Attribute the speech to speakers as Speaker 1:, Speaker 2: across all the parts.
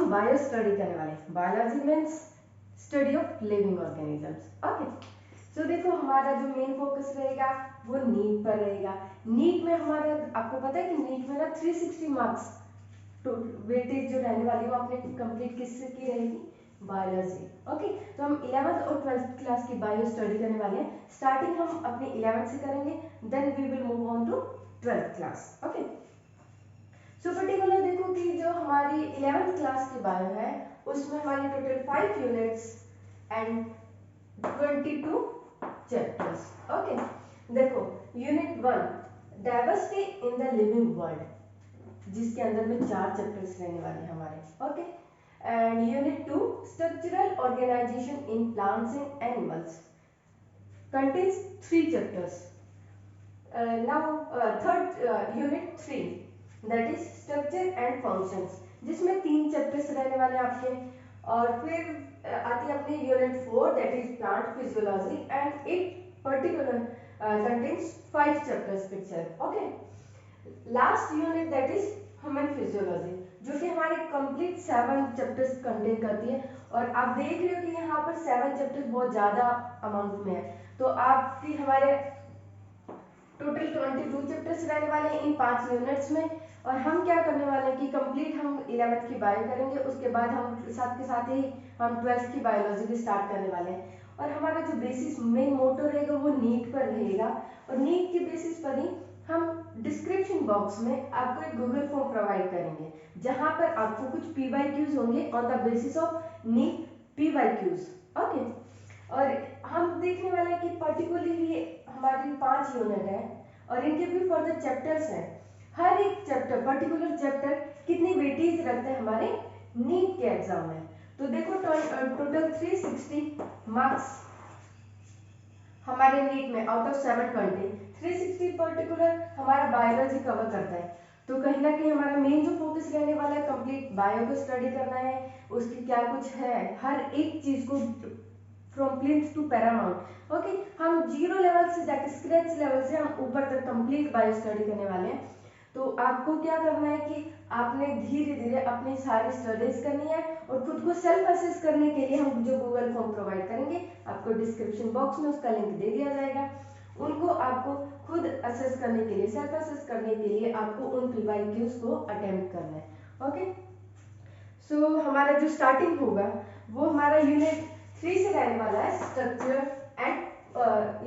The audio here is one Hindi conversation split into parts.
Speaker 1: हम बायो स्टडी करने वाले हैं। Biology means study of living organisms. Okay, so देखो हमारा जो मेन फोकस रहेगा वो नीट पर रहेगा। नीट में हमारा, आपको पता है कि नीट में ना 360 मार्क्स तो वेटेज जो रहने वाली है वो आपने कंप्लीट किससे की रहेगी, बायोलॉजी। ओके, तो हम 11th और 12th क्लास की बायो स्टडी करने वाले हैं। स्टार्टिंग हम अपनी 11th से करेंगे, then we will move on to 12th class. Okay, so particular देखो कि जो हमारी 11th क्लास की बायो है उसमें हमारी total 5 units and 22 chapters. Okay, देखो unit 1 diversity in the living world, जिसके अंदर में 4 चैप्टर्स रहने वाले हैं हमारे। Okay, and unit 2 structural organisation in plants and animals contains 3 chapters. Now third unit 3 that is structure and functions, जिसमें 3 चैप्टर्स रहने वाले हैं आपके। और फिर आती है अपनी unit 4 that is plant physiology and it particular contains 5 chapters picture. Okay, last unit that is human physiology, जो कि हमारे कंप्लीट 7 चैप्टर्स कंटेन करती है। और आप देख रहे हो कि यहाँ पर 7 चैप्टर्स बहुत ज्यादा अमाउंट में है, तो आपकी हमारे टोटल 22 चैप्टर्स रहने वाले हैं इन 5 यूनिट्स में। और हम क्या करने वाले हैं कि कंप्लीट हम 11th की बायो करेंगे, उसके बाद हम साथ के साथ ही हम 12th की बायोलॉजी भी स्टार्ट करने वाले हैं। और हमारा जो बेसिस मेन मोटो रहेगा वो नीट पर रहेगा, और नीट के बेसिस पर ही हम डिस्क्रिप्शन बॉक्स में आपको एक गूगल फॉर्म प्रोवाइड करेंगे, जहां पर आपको कुछ PYQs होंगे on the basis of NEET PYQs। Okay, और हम देखने वाले हैं कि पर्टिकुलरली हमारी 5 यूनिट है और इनके भी फर्दर चैप्टर्स हैं। हर एक चैप्टर, पर्टिकुलर चैप्टर कितनी वेटेज रखते हैं हमारे नीट के एग्जाम में। तो देखो टोटल 360 मार्क्स हमारे नीट में आउट ऑफ 720 360 पर्टिकुलर हमारा बायोलॉजी कवर करता है। तो कहीं ना कहीं हमारा मेन जो फोकस रहने वाला है कंप्लीट बायो को स्टडी करना है, उसकी क्या कुछ है हर एक चीज को from plinth to paramount. Okay, हम जीरो लेवल से जाके स्क्रैच लेवल से हम ऊपर तक कंप्लीट बायो स्टडी करने वाले हैं। तो आपको क्या करना है कि आपने धीरे धीरे अपनी सारी स्टडीज करनी है, और खुद को सेल्फ असेस करने के लिए हम जो गूगल फॉर्म प्रोवाइड करेंगे, आपको डिस्क्रिप्शन बॉक्स में उसका लिंक दे दिया जाएगा। उनको आपको खुद असेस करने के लिए, सेल्फ असेस करने के लिए आपको उन PYQs को अटेम्प्ट करना है। ओके, सो हमारा जो स्टार्टिंग होगा वो हमारा यूनिट 3 से रहने वाला है, structure and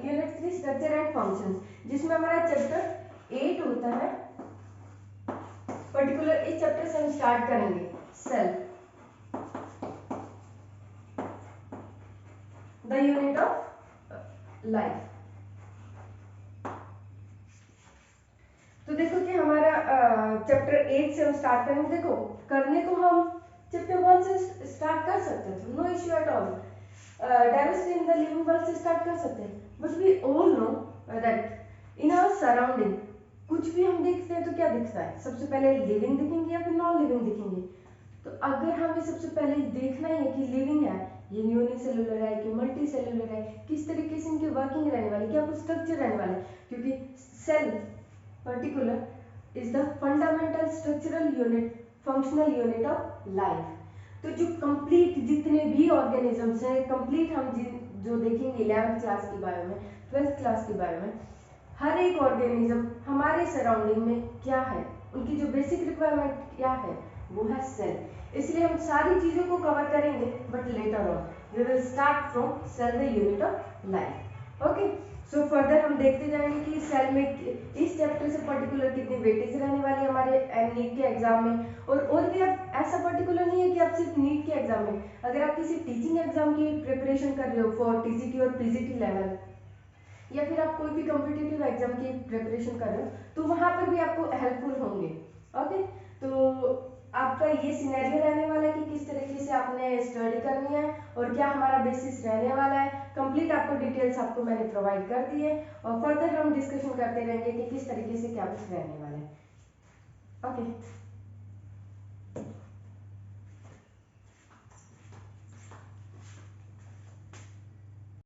Speaker 1: unit 3 structure and functions, जिसमें हमारा चैप्टर 8 होता है। पर्टिकुलर इस चैप्टर से हम स्टार्ट करेंगे cell, the unit of life. तो देखो कि हमारा चैप्टर 8 से हम स्टार्ट करेंगे। देखो करने को हम चैप्टर 1 से स्टार्ट कर सकते थे, no issue at all. Diversity in the living world से स्टार्ट कर सकते हैं, but we all know that in our surrounding कुछ भी हम देखते हैं तो क्या दिखता है, सबसे पहले लिविंग दिखेंगे या फिर नॉन लिविंग दिखेंगे। तो अगर हमें सबसे पहले देखना ही है कि लिविंग है, ये यूनिसेलुलर है कि मल्टी सेलुलर है, किस तरीके से इनकी वर्किंग रहने वाली, क्या कुछ स्ट्रक्चर रहने वाले, क्योंकि cell particular is the fundamental structural unit, functional unit of life. तो जो कंप्लीट जितने भी ऑर्गेनिजम्स हैं, कंप्लीट हम जो देखेंगे 11th क्लास की बायो में, 12th क्लास की बायो में, हर एक ऑर्गेनिज्म हमारे सराउंडिंग में क्या है, उनकी जो बेसिक रिक्वायरमेंट क्या है, वो है सेल। इसलिए हम सारी चीजों को कवर करेंगे, but later on we will start from cell the unit of life. Okay, so further हम देखते जाएंगे कि सेल में इस चैप्टर से पर्टिकुलर कितनी वेटेज रहने वाली है हमारे नीट के एग्जाम में। और भी अब ऐसा पर्टिकुलर नहीं है कि आप सिर्फ नीट के एग्जाम में, अगर आप किसी टीचिंग एग्जाम की प्रिपरेशन कर रहे हो फॉर TCT और PGT लेवल, या फिर आप कोई भी कॉम्पिटिटिव एग्जाम की प्रिपरेशन कर रहे हो, तो वहां पर भी आपको हेल्पफुल होंगे। ओके, तो आपका ये सिनेरियो रहने वाला है कि किस तरीके से आपने स्टडी करनी है और क्या हमारा बेसिस रहने वाला है। कंप्लीट आपको डिटेल्स आपको मैंने प्रोवाइड कर दी है, और फर्दर हम डिस्कशन करते रहेंगे कि किस तरीके से क्या कुछ रहने वाला है। ओके।